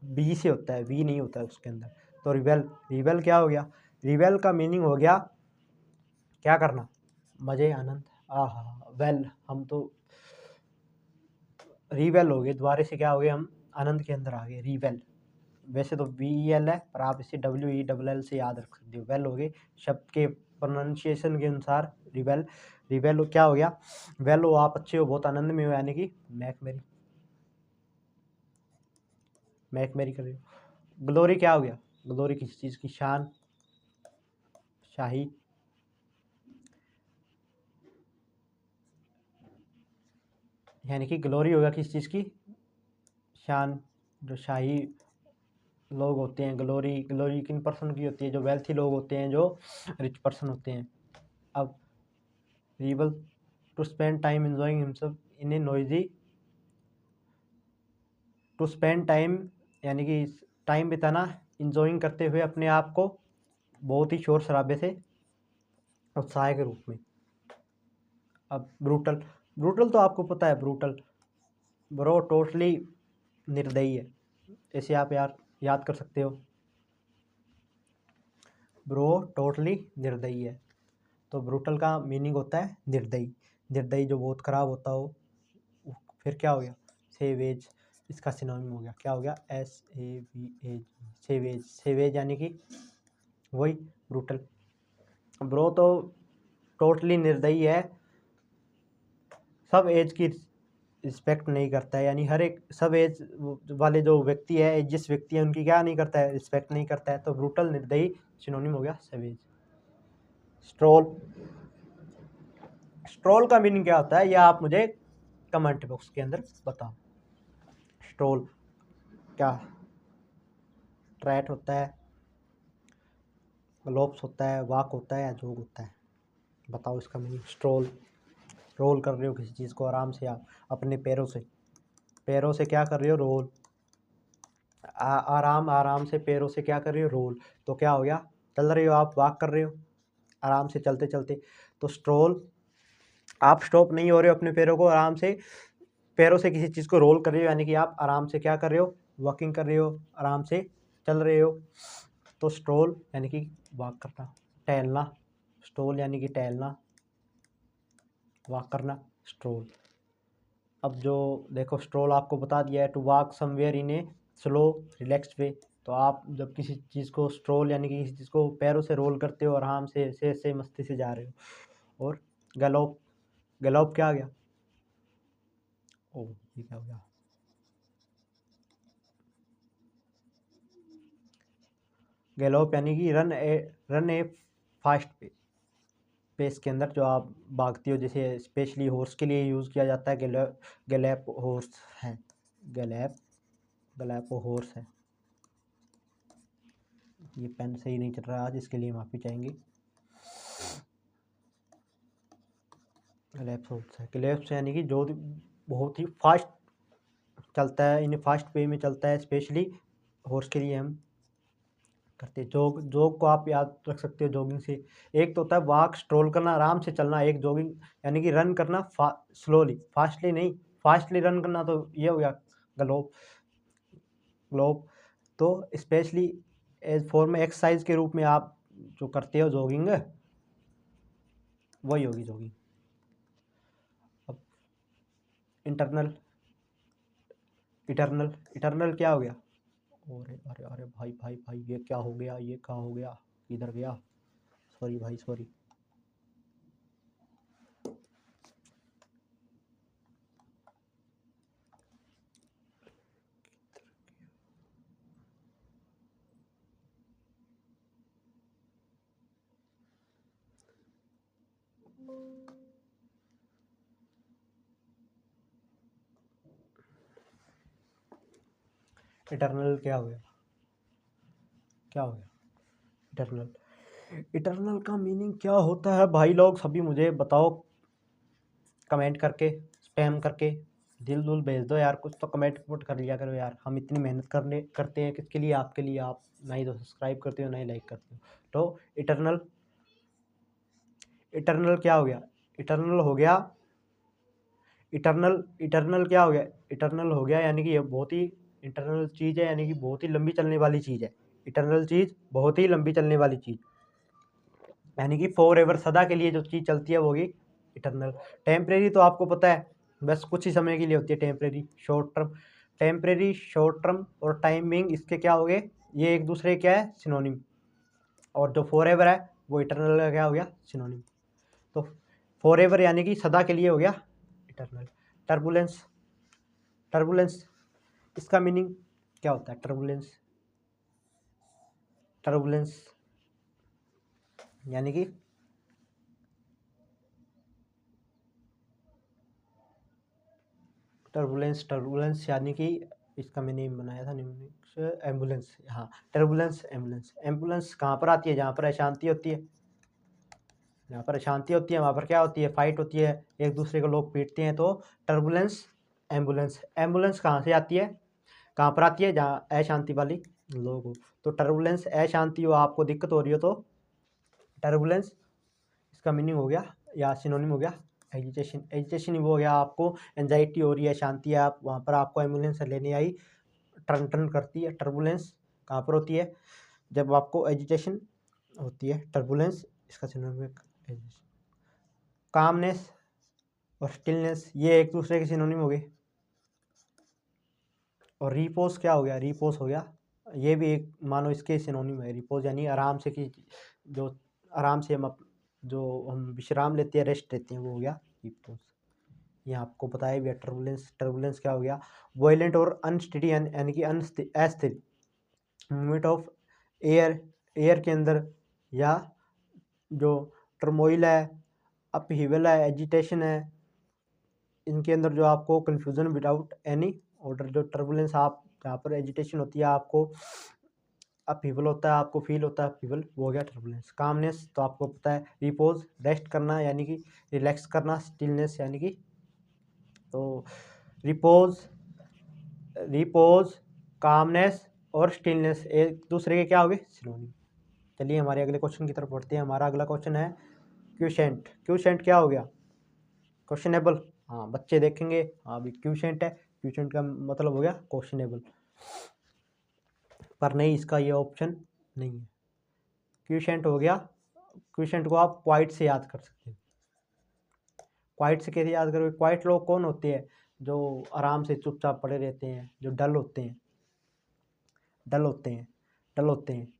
बी से होता है, वी नहीं होता है उसके अंदर। तो रिबेल, रिबेल क्या हो गया, रिबेल का मीनिंग हो गया क्या करना, मजे, आनंद। आहा वेल, हम तो रिबेल हो गए, दोबारा से क्या हो गए, हम आनंद के अंदर आ गए, रिबेल। वैसे तो वी ई एल है, पर आप इसे डब्ल्यू ई डबल एल से याद रख सकते हो। वेल हो गए, शब्द के प्रोनाउंसिएशन के अनुसार रिबेल। रिबेल क्या हो गया, वेल हो आप अच्छे हो, बहुत आनंद में हो, यानी कि मैक मेरी, मैक मेरी कर रहे हो। ग्लोरी क्या हो गया, ग्लोरी किसी चीज़ की शान, शाही, यानी कि ग्लोरी होगा किसी चीज़ की शान। जो शाही लोग होते हैं, ग्लोरी, ग्लोरी किन पर्सन की होती है, जो वेल्थी लोग होते हैं, जो रिच पर्सन होते हैं। अब रिबल, to spend time enjoying himself in a noisy, to spend time यानी कि टाइम बिताना, इंजॉइंग करते हुए अपने आप को बहुत ही शोर शराबे से, उत्साह के रूप में। अब ब्रूटल, ब्रूटल तो आपको पता है, ब्रूटल ब्रो टोटली निर्दयी है, ऐसे आप याद कर सकते हो, ब्रो टोटली निर्दयी है। तो ब्रूटल का मीनिंग होता है निर्दयी, निर्दयी जो बहुत खराब होता हो। फिर क्या हो गया, सेवेज, इसका सिनोनिम हो गया, क्या हो गया, SAVAGE, सेवेज, सेवेज यानी कि वही ब्रूटल। ब्रो तो टोटली निर्दयी है, सब एज की रिस्पेक्ट नहीं करता है, यानी हर एक सब एज वाले जो व्यक्ति है, जिस व्यक्ति है उनकी क्या नहीं करता है, रिस्पेक्ट नहीं करता है। तो ब्रूटल निर्दयी सिनोनिम हो गया सेवेज। स्ट्रोल, स्ट्रोल का मीनिंग क्या होता है, यह आप मुझे कमेंट बॉक्स के अंदर बताओ। स्ट्रोल क्या, ट्रैट होता है, ग्लोब्स होता है, वॉक होता है, या जोग होता है, बताओ इसका मीनिंग। स्ट्रोल, रोल कर रहे हो किसी चीज़ को आराम से, आप अपने पैरों से, पैरों से क्या कर रहे हो, रोल, आराम, आराम से पैरों से क्या कर रहे हो, रोल। तो क्या हो गया, चल रहे हो आप, वॉक कर रहे हो आराम से चलते चलते। तो स्ट्रोल, आप स्टॉप नहीं हो रहे हो अपने पैरों को, आराम से पैरों से किसी चीज़ को रोल कर रहे हो, यानी कि आप आराम से क्या कर रहे हो, वॉकिंग कर रहे हो, आराम से चल रहे हो। तो स्ट्रोल यानी कि वॉक करना, टहलना, स्ट्रोल यानी कि टहलना, वॉक करना, स्ट्रोल। अब जो देखो, स्ट्रोल आपको बता दिया है, to walk somewhere in a slow relaxed way. तो आप जब किसी चीज़ को स्ट्रोल यानी कि किसी चीज़ को पैरों से रोल करते हो, आराम से मस्ती से जा रहे हो। और गैलोप, गैलोप क्या आ गया, ओ ये क्या हो गया, गैलोप यानी कि रन ए फास्ट पेस के अंदर जो आप भागती हो, जैसे स्पेशली हॉर्स के लिए यूज़ किया जाता है, गैलेप हॉर्स है, गैलेप, गैलेप हॉर्स है। ये पेन सही नहीं चल रहा आज, इसके लिए माफ़ी चाहेंगे। गैलेप हॉर्स है, गैलेप्स यानी कि जो बहुत ही फास्ट चलता है, इन फास्ट वे में चलता है, स्पेशली हॉर्स के लिए हम करते हैं। जोग, जोग को आप याद रख सकते हो जॉगिंग से। एक तो होता है वॉक, स्ट्रोल करना, आराम से चलना, एक जॉगिंग यानी कि रन करना, स्लोली, फास्टली नहीं, फास्टली रन करना, तो ये हो गया ग्लोब, ग्लोब। तो स्पेशली एज फॉर्म एक्सरसाइज के रूप में आप जो करते हो जॉगिंग, वही होगी जॉगिंग। अब इंटरनल, इटर्नल, इटर्नल क्या हो गया, अरे अरे अरे भाई भाई भाई, ये क्या हो गया, ये क्या हो गया, इधर गया, सॉरी भाई सॉरी। इटरनल क्या हो गया, क्या हो गया इटरनल? इटरनल का मीनिंग क्या होता है भाई लोग, सभी मुझे बताओ कमेंट करके, स्पैम करके। दिल दुल भेज दो यार, कुछ तो कमेंट वोट कर लिया करो यार। हम इतनी मेहनत करते हैं किसके लिए? आपके लिए। आप ना ही तो सब्सक्राइब करते हो ना ही लाइक करते हो। तो इटरनल, इटरनल क्या हो गया? इटरनल हो गया, इटरनल, इटरनल क्या हो गया? इटरनल हो गया यानी कि ये बहुत ही इंटरनल चीज़ है, यानी कि बहुत ही लंबी चलने वाली चीज़ है। इटरनल चीज़ बहुत ही लंबी चलने वाली चीज़, यानी कि फॉर एवर, सदा के लिए जो चीज़ चलती है वो होगी इटरनल। टेम्परेरी तो आपको पता है बस कुछ ही समय के लिए होती है temporary, short term. Temporary, short term और टाइमिंग, इसके क्या हो गए? ये एक दूसरे क्या है? सिनोनिम। और जो फॉर एवर है वो इटरनल का क्या हो गया? सिनोनिम। तो फॉर एवर यानी कि सदा के लिए हो गया इटरनल। टर्बुलेंस, टर्बुलेंस इसका मीनिंग क्या होता है? टर्बुलेंस, टर्बुलेंस यानी कि टर्बुलेंस, टर्बुलेंस यानी कि इसका मैंने बनाया था न्यूमेरिक्स, एम्बुलेंस। हाँ, टर्बुलेंस, एम्बुलेंस। एम्बुलेंस कहाँ पर आती है? जहाँ पर अशांति होती है। जहाँ पर अशांति होती है वहाँ पर क्या होती है? फाइट होती है, एक दूसरे को लोग पीटते हैं। तो टर्बुलेंस, एम्बुलेंस। एम्बुलेंस कहाँ से आती है? कहाँ पर आती है? जहाँ अशांति वाली लोग हो। तो टर्बुलेंस, अशांति हो, आपको दिक्कत हो रही हो तो टर्बुलेंस इसका मीनिंग हो गया या सिनोनिम हो गया एजिटेशन। एजिटेशन वो हो गया, आपको एंजाइटी हो रही है, शांति है, आप वहाँ पर आपको एम्बुलेंस लेने आई, टर्न टर्न करती है। टर्बुलेंस कहाँ पर होती है? जब आपको एजिटेशन होती है। टर्बुलेंस इसका सिनोनिम है एजिटेशन। कामनेस और स्टिलनेस ये एक दूसरे के सिनोनिम हो गए। और रिपोज क्या हो गया? रिपोज हो गया, ये भी एक मानो इसके सिनोनिम है। रिपोज यानी आराम से, कि जो आराम से जो हम विश्राम लेते हैं, रेस्ट लेते हैं, वो हो गया रिपोज। ये आपको बताया भी है। टर्बुलेंस, टर्बुलेंस क्या हो गया? वायलेंट और अनस्टेडी यानी कि अस्थिर मूवमेंट ऑफ एयर, एयर के अंदर, या जो टर्मोइल है, अपहीवल है, एजिटेशन है, इनके अंदर जो आपको कन्फ्यूजन विदाउट एनी ऑर्डर, जो टर्बुलेंस, आप जहाँ पर एजिटेशन होती है, आपको अपहीवल होता है, आपको फील होता है अपहीवल, वो हो गया टर्बुलेंस। कामनेस तो आपको पता है, रिपोज रेस्ट करना यानी कि रिलैक्स करना, स्टिलनेस यानी कि, तो रिपोज, रिपोज, कामनेस और स्टिलनेस एक दूसरे के क्या हो गए? सिनोनिम। चलिए हमारे अगले क्वेश्चन की तरफ बढ़ते हैं। हमारा अगला क्वेश्चन है क्यूशेंट। क्यूशेंट क्या हो गया? क्वेश्चनेबल। हाँ, बच्चे देखेंगे, हाँ भी क्यूशेंट है, क्यूशेंट का मतलब हो गया क्वेश्चनेबल, पर नहीं, इसका ये ऑप्शन नहीं है। क्यूशेंट हो गया, क्यूशेंट को आप क्वाइट से याद कर सकते हैं। क्वाइट से कैसे याद करोगे? क्वाइट लोग कौन होते हैं? जो आराम से चुपचाप पड़े रहते हैं, जो डल होते हैं, डल होते हैं, डल होते हैं,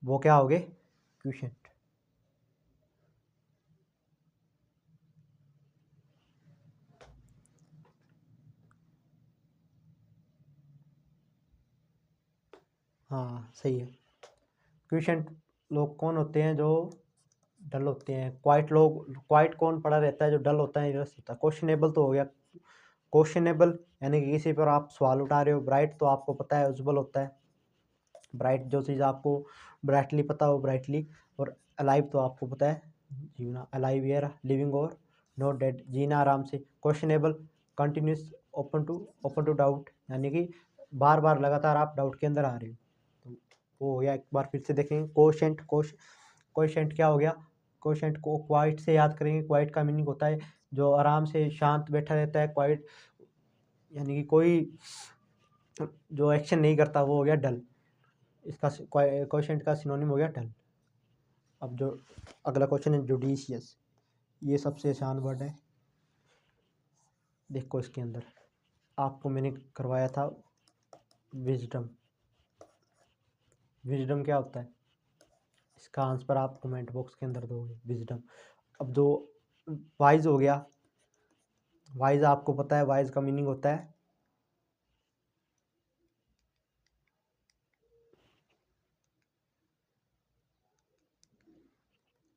वो क्या हो गए? क्यूशेंट। हाँ सही है। क्यूशेंट लोग कौन होते हैं? जो डल होते हैं। क्वाइट लोग, क्वाइट कौन पड़ा रहता है? जो डल होता है, निरस होता है। क्वेश्चनेबल तो हो गया, क्वेश्चनेबल यानी कि किसी पर आप सवाल उठा रहे हो। ब्राइट तो आपको पता है उज्जवल होता है, ब्राइट जो चीज़ आपको ब्राइटली पता हो, ब्राइटली। और अलाइव तो आपको पता है जीना, अलाइव ईयर लिविंग और नॉट डेड, जीना आराम से। Questionable, continuous, open to doubt, यानी कि बार बार लगातार आप डाउट के अंदर आ रहे हो। तो वो हो गया। एक बार फिर से देखेंगे कोशेंट। कोशेंट क्या हो गया? कोशेंट को क्वाइट से याद करेंगे। क्वाइट का मीनिंग होता है जो आराम से शांत बैठा रहता है। क्वाइट यानी कि कोई जो एक्शन नहीं करता, वो हो गया डल। इसका क्वेश्चन का सिनोनिम हो गया डल। अब जो अगला क्वेश्चन है जुडिशियस, ये सबसे आसान वर्ड है। देखो इसके अंदर आपको मैंने करवाया था विजडम। विजडम क्या होता है? इसका आंसर आप कमेंट बॉक्स के अंदर दोगे, विजडम। अब जो वाइज हो गया, वाइज आपको पता है वाइज का मीनिंग होता है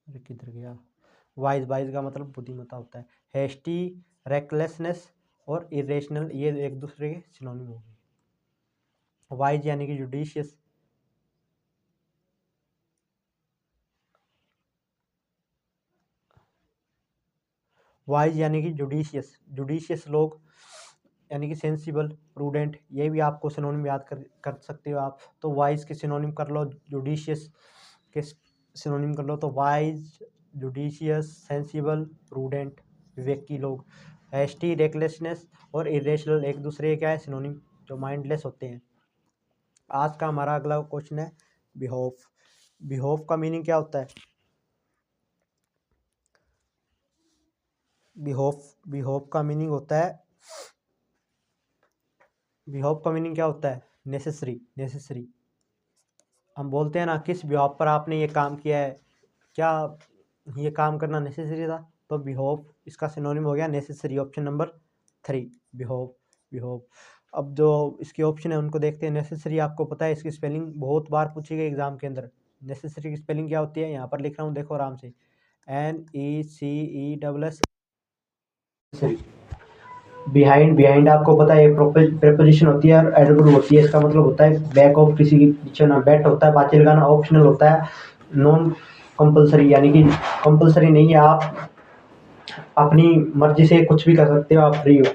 अरे किधर गया, वाइज वाइज का मतलब बुद्धिमत्ता होता है। हेस्टी, रेकलेसनेस और इरेशनल ये एक दूसरे के सिनोनिम हो गए। वाइज यानी कि जुडिशियस, वाइज यानी कि जुडिशियस, जुडिशियस लोग यानी कि सेंसिबल, प्रूडेंट, ये भी आपको सिनोनिम याद कर सकते हो आप। तो वाइज के सिनोनिम कर लो, जुडिशियस के सिनोनिम कर लो, तो वाइज, जुडिशियस, सेंसिबल, प्रूडेंट, विवेकी लोग। हेस्टी, रेकलेसनेस और इरेशनल एक दूसरे के क्या है सिनोनिम, जो माइंडलेस होते हैं। आज का हमारा अगला क्वेश्चन है बिहोफ। बिहोफ का मीनिंग क्या होता है? बिहोफ का मीनिंग होता है, बिहोफ का मीनिंग क्या होता है? Necessary, necessary. हम बोलते हैं ना किस बिहोफ पर आपने ये काम किया है, क्या ये काम करना नेसेसरी था? तो बिहोफ इसका सिनोनिम हो गया नेसेसरी, ऑप्शन नंबर 3 बिहोफ, बिहोफ। अब जो इसके ऑप्शन है उनको देखते हैं। नेसेसरी आपको पता है इसकी स्पेलिंग बहुत बार पूछी गई एग्जाम के अंदर। नेसेसरी की स्पेलिंग क्या होती है? यहाँ पर लिख रहा हूँ, देखो आराम से, NECESS। बिहाइंड, बिहाइंड आपको पता है प्रेपोजिशन होती है और एडवर्ब होती है। इसका मतलब होता है बैक ऑफ, किसी के पीछे ना। बैट होता है पाँचे लगाना, ऑप्शनल होता है, नॉन कंपलसरी यानी कि कंपलसरी नहीं है, आप अपनी मर्जी से कुछ भी कर सकते हो, आप फ्री हो।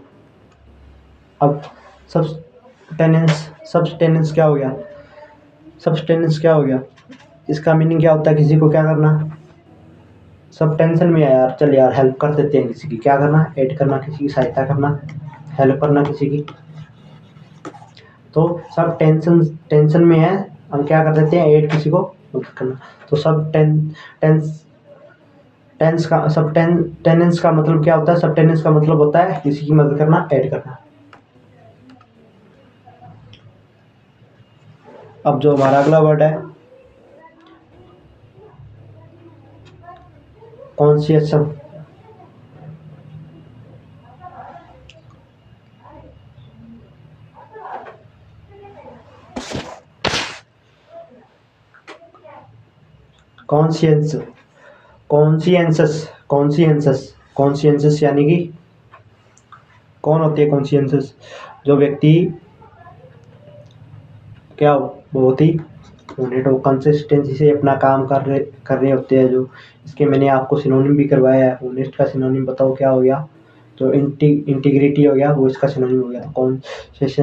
अब सब्सटेनेंस, सब्सटेनेंस क्या हो गया? सब्सटेनेंस क्या हो गया? इसका मीनिंग क्या होता है? किसी को क्या करना? सब टेंशन में है यार, चल यार हेल्प कर देते हैं किसी की। क्या करना? ऐड करना, किसी की सहायता करना, हेल्प करना किसी की। तो सब टेंशन में है, हम क्या कर देते हैं? ऐड किसी को मदद करना। तो सब टेंस का सब टेनेंस का मतलब क्या होता है? सब टेनेंस का मतलब होता है किसी की मदद करना, ऐड करना। अब जो हमारा अगला वर्ड है कॉन्शियसम। कॉन्शियंस, कॉन्शियंसस, कॉन्शियंसस, कॉन्शियंसस यानी कि कौन होती है कॉन्शियंसस? जो व्यक्ति क्या बहुत ही यूनिट और कंसिस्टेंसी से अपना काम कर रहे होते हैं। जो इसके मैंने आपको सिनोनिम भी करवाया है। ऑनेस्ट का सिनोनिम बताओ क्या हो गया? तो इंटीग्रिटी हो गया, वो इसका सिनोनिम हो गया। कॉन्शियस,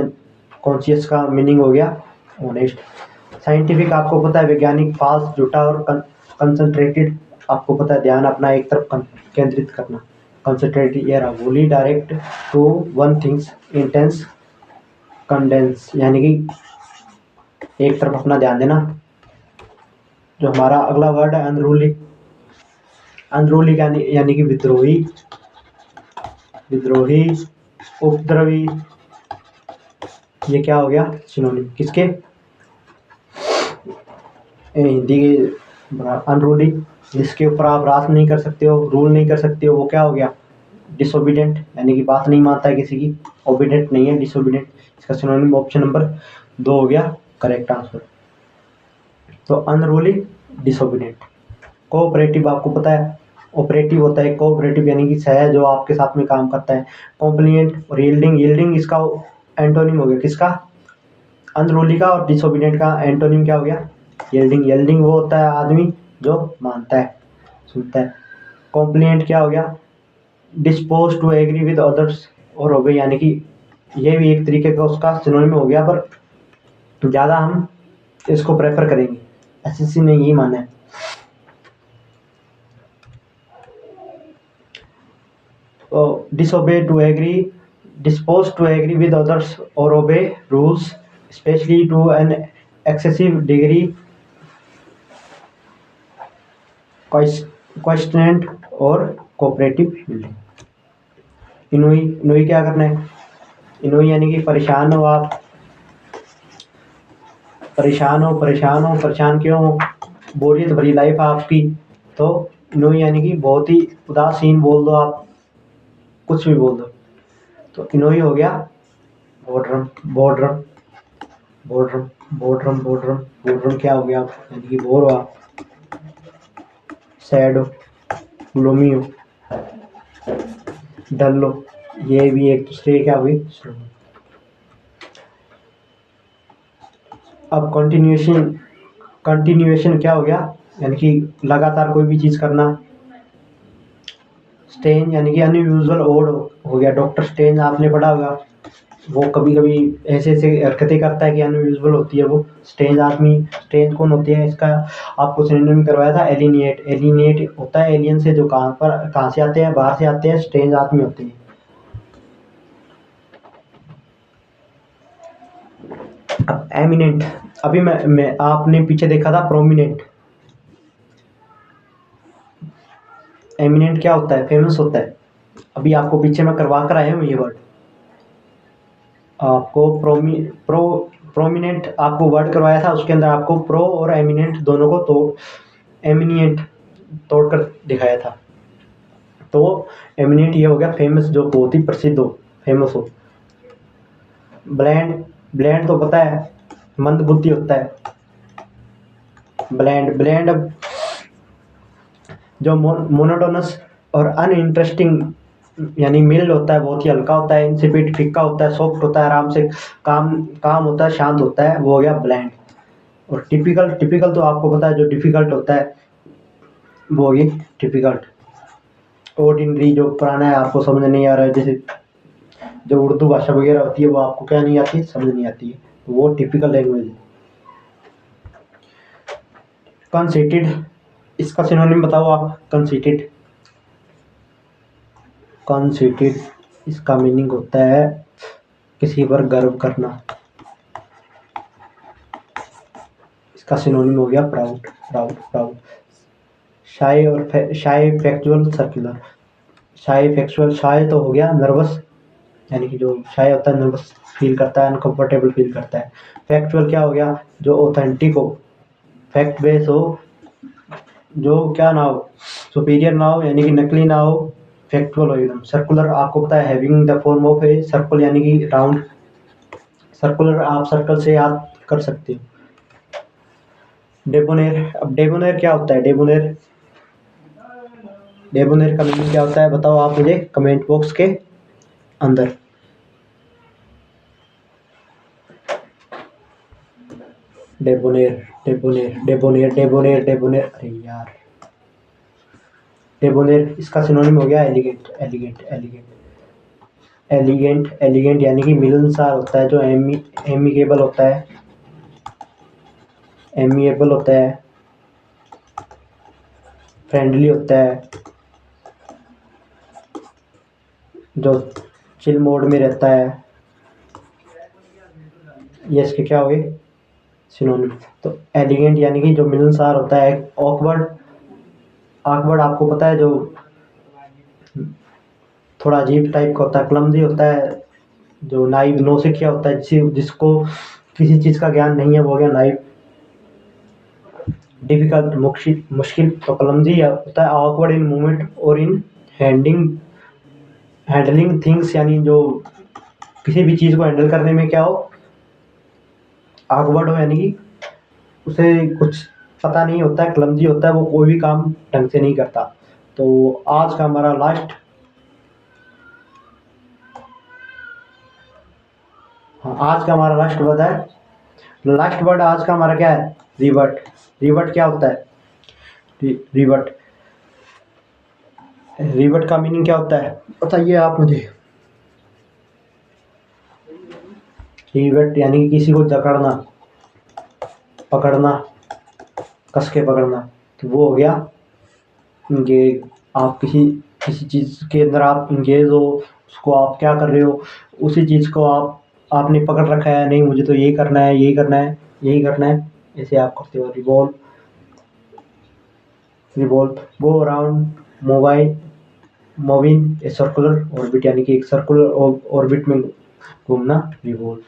कॉन्शियस का मीनिंग हो गया ऑनेस्ट। साइंटिफिक आपको पता है वैज्ञानिक, फाल्स झूठा और कंसंट्रेटेड आपको पता है ध्यान अपना एक तरफ केंद्रित करना। कंसंट्रेटेड या wholly direct to one things, intense condense यानी कि एक तरफ अपना ध्यान देना। जो हमारा अगला वर्ड है अनरूली। अनरूली यानी कि विद्रोही, विद्रोही, उपद्रवी। ये क्या हो गया सिनोनिम किसके? हिंदी के अनरूली, जिसके ऊपर आप राज नहीं कर सकते हो, रूल नहीं कर सकते हो, वो क्या हो गया? डिसोबीडेंट यानी कि बात नहीं मानता है किसी की। ओबीडेंट नहीं है, डिसोबीडेंट। इसका सिनोनिम ऑप्शन नंबर 2 हो गया करेक्ट आंसर। तो अनरूली, डिसोबीडेंट। कोऑपरेटिव आपको पता है, ऑपरेटिव होता है कोऑपरेटिव यानी कि सह जो आपके साथ में काम करता है। कॉम्प्लिएंट और यील्डिंग, यील्डिंग इसका एंटोनिम हो गया किसका? अनरूली का। और डिसोबीडेंट का एंटोनिम क्या हो गया? यील्डिंग। यील्डिंग वो होता है आदमी जो मानता है, सुनता है। कॉम्प्लिएंट क्या हो गया? Dispose to agree with others और ओबे यानी कि ये भी एक तरीके का उसका सिनोनिम हो गया, पर ज़्यादा हम इसको प्रेफर करेंगे, एसएससी ने यही माना है। Disobey to agree, dispose to agree with others or obey rules, especially to an excessive degree, questionant और cooperative building। इनोई, इनोई क्या करना है? इनोई यानी कि परेशान हो आप, परेशान हो, परेशान हो, परेशान क्यों हो? बोरियत भरी लाइफ है आपकी, तो इनोई यानी कि बहुत ही उदासीन बोल दो आप, कुछ भी बोल दो, तो इनोई हो गया बोर्डरम। बोर्डरम बोर्डरम बोर्डरम बोर्डरम बोर्डरम क्या हो गया आप, यानी कि बोर हो आप, सैड हो, ग्लोमी हो, डल हो, ये भी एक दूसरे क्या हुई। अब कंटिन्यूएशन, कंटिन्यूएशन क्या हो गया, यानी कि लगातार कोई भी चीज़ करना। स्टेन यानी कि अनयूजुअल ओड हो गया, डॉक्टर स्टेन आपने पढ़ा होगा, वो कभी कभी ऐसे ऐसे हरकतें करता है कि अनयूजुअल होती है वो। स्ट्रेंज आदमी, स्ट्रेंज कौन होती है, इसका आपको सिनोनिम करवाया था एलिनिएट। एलिनिएट होता है एलियन से, जो कहाँ से आते हैं, बाहर से आते हैं, स्ट्रेंज आदमी होते हैं। अब एमिनेंट, अभी मैं आपने पीछे देखा था प्रोमिनेंट, एमिनेंट क्या होता है, फेमस होता है। अभी आपको पीछे मैं करवा कर आया हूँ ये वर्ड, आपको प्रोमिनेंट आपको वर्ड करवाया था, उसके अंदर आपको प्रो और एमिनेंट दोनों को एमिनिएंट तोड़ कर दिखाया था। तो एमिनेंट ये हो गया फेमस, जो बहुत ही प्रसिद्ध हो, फेमस हो। ब्लैंड, ब्लैंड तो पता है मंद बुद्धि होता है। ब्लैंड, ब्लैंड जो मोनोटोनस और अनइंटरेस्टिंग यानी मिल्ड होता है, बहुत ही हल्का होता है, इंसिपिड फिक्का होता है, सॉफ्ट होता है, आराम से काम काम होता है, शांत होता है, वो हो गया ब्लैंड। और टिपिकल, टिपिकल तो आपको पता है जो डिफिकल्ट होता है, वो हो गई टिपिकल्ट। ऑर्डिनरी जो पुराना है, आपको समझ नहीं आ रहा है, जैसे जो उर्दू भाषा वगैरह होती है वो आपको क्या नहीं आती, समझ नहीं आती है, तो वो टिपिकल लैंग्वेज है। कंसीटेड, इसका सिनोनिम बताओ आप, कंसीटेड। कंसीटेड इसका मीनिंग होता है किसी पर गर्व करना। इसका सिनोनिम हो गया प्राउड, प्राउड, प्राउड। शाय और shy factual circular. Shy factual, shy तो हो गया नर्वस, यानी कि जो शाय होता है नर्वस फील करता है, अनकंफर्टेबल फील करता है। फैक्चुअल क्या हो गया, जो ऑथेंटिक हो, फैक्ट बेस हो, जो क्या ना हो, सुपीरियर ना हो, यानी कि नकली ना हो, फैक्चुअल हो एकदम। सर्कुलर आपको पता है having the form of a circle, यानी कि राउंड। सर्कुलर आप सर्कल से याद कर सकते हो। डेबोनेर, अब डेबोनेर क्या होता है, डेबोनेर, डेबोनेर का मीनिंग क्या होता है बताओ आप मुझे कमेंट बॉक्स के अंदर। डेबोनेर, डेबोनेर, डेबोनेर, डेबोनेर, डेबोनेर, अरे यार, डेबोनेर इसका सिनोनिम हो गया elegant, elegant, elegant, elegant, elegant यानी कि मिलनसार होता है, जो एमिकेबल होता है, एमिएबल होता है, फ्रेंडली होता है, जो चिल मोड में रहता है, ये इसके क्या हो गए सिनोनिम। तो एलिगेंट यानी कि जो मिलनसार होता है। ऑकवर्ड, ऑकवर्ड आपको पता है जो थोड़ा अजीब टाइप का होता है, क्लमजी होता है, जो नाइव, नौसिखिया होता है, जिसको किसी चीज़ का ज्ञान नहीं है, वो हो गया नाइव। डिफिकल्ट, मुश्किल, मुश्किल तो क्लमजी होता है। ऑकवर्ड इन मूवमेंट और इन हैंडिंग, हैंडलिंग थिंग्स, यानी जो किसी भी चीज़ को हैंडल करने में क्या हो, ऑकवर्ड हो, यानी कि उसे कुछ पता नहीं होता है, क्लमजी होता है, वो कोई भी काम ढंग से नहीं करता। तो आज का हमारा लास्ट, हाँ आज का हमारा लास्ट वर्ड है, लास्ट वर्ड आज का हमारा क्या है, रिवर्ट। रिवर्ट क्या होता है, रिवर्ट, रिवर्ट का मीनिंग क्या होता है बताइए आप मुझे। रिवर्ट यानी कि किसी को जकड़ना, पकड़ना, कस के पकड़ना, तो वो हो गया इंगेज। आप किसी किसी चीज़ के अंदर आप इंगेज हो, उसको आप क्या कर रहे हो, उसी चीज़ को आपने पकड़ रखा है, नहीं मुझे तो यही करना है, यही करना है, यही करना है, ऐसे आप करते हो। Revolve, revolve, go around, mobile, moving a circular orbit, यानी कि एक सर्कुलर ऑर्बिट में घूमना, रिवॉल्व।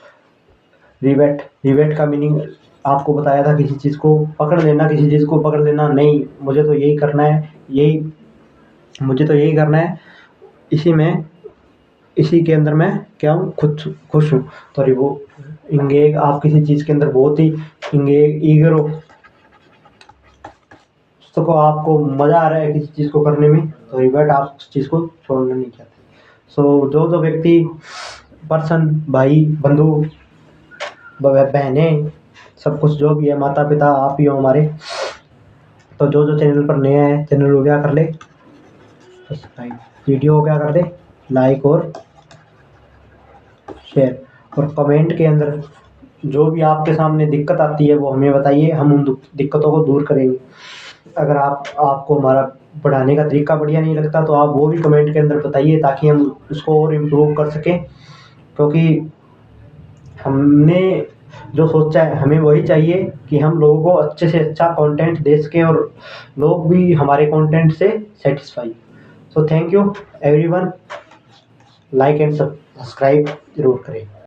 रिवेट, रिवेट का मीनिंग आपको बताया था किसी चीज़ को पकड़ लेना, किसी चीज़ को पकड़ लेना नहीं, मुझे तो यही करना है, मुझे तो यही करना है, इसी के अंदर मैं क्या हूँ, खुश हूँ। सॉरी, वो इंगेज, आप किसी चीज़ के अंदर बहुत ही ईगर हो, को आपको मज़ा आ रहा है किसी चीज़ को करने में, तो बट आप उस चीज़ को छोड़ना नहीं चाहते। सो जो व्यक्ति, पर्सन, भाई, बंधु, बहनें, सब कुछ जो भी है, माता पिता आप ही हो हमारे, तो जो चैनल पर नया है, चैनल को क्या कर ले, सब्सक्राइब, वीडियो को क्या कर दे, लाइक और शेयर, और कमेंट के अंदर जो भी आपके सामने दिक्कत आती है वो हमें बताइए, हम उन दिक्कतों को दूर करेंगे। अगर आपको हमारा पढ़ाने का तरीका बढ़िया नहीं लगता तो आप वो भी कमेंट के अंदर बताइए, ताकि हम उसको और इम्प्रूव कर सकें, क्योंकि हमने जो सोचा है हमें वही चाहिए कि हम लोगों को अच्छे से अच्छा कंटेंट दे सकें और लोग भी हमारे कंटेंट से satisfy. So thank you everyone, like and subscribe जरूर करें।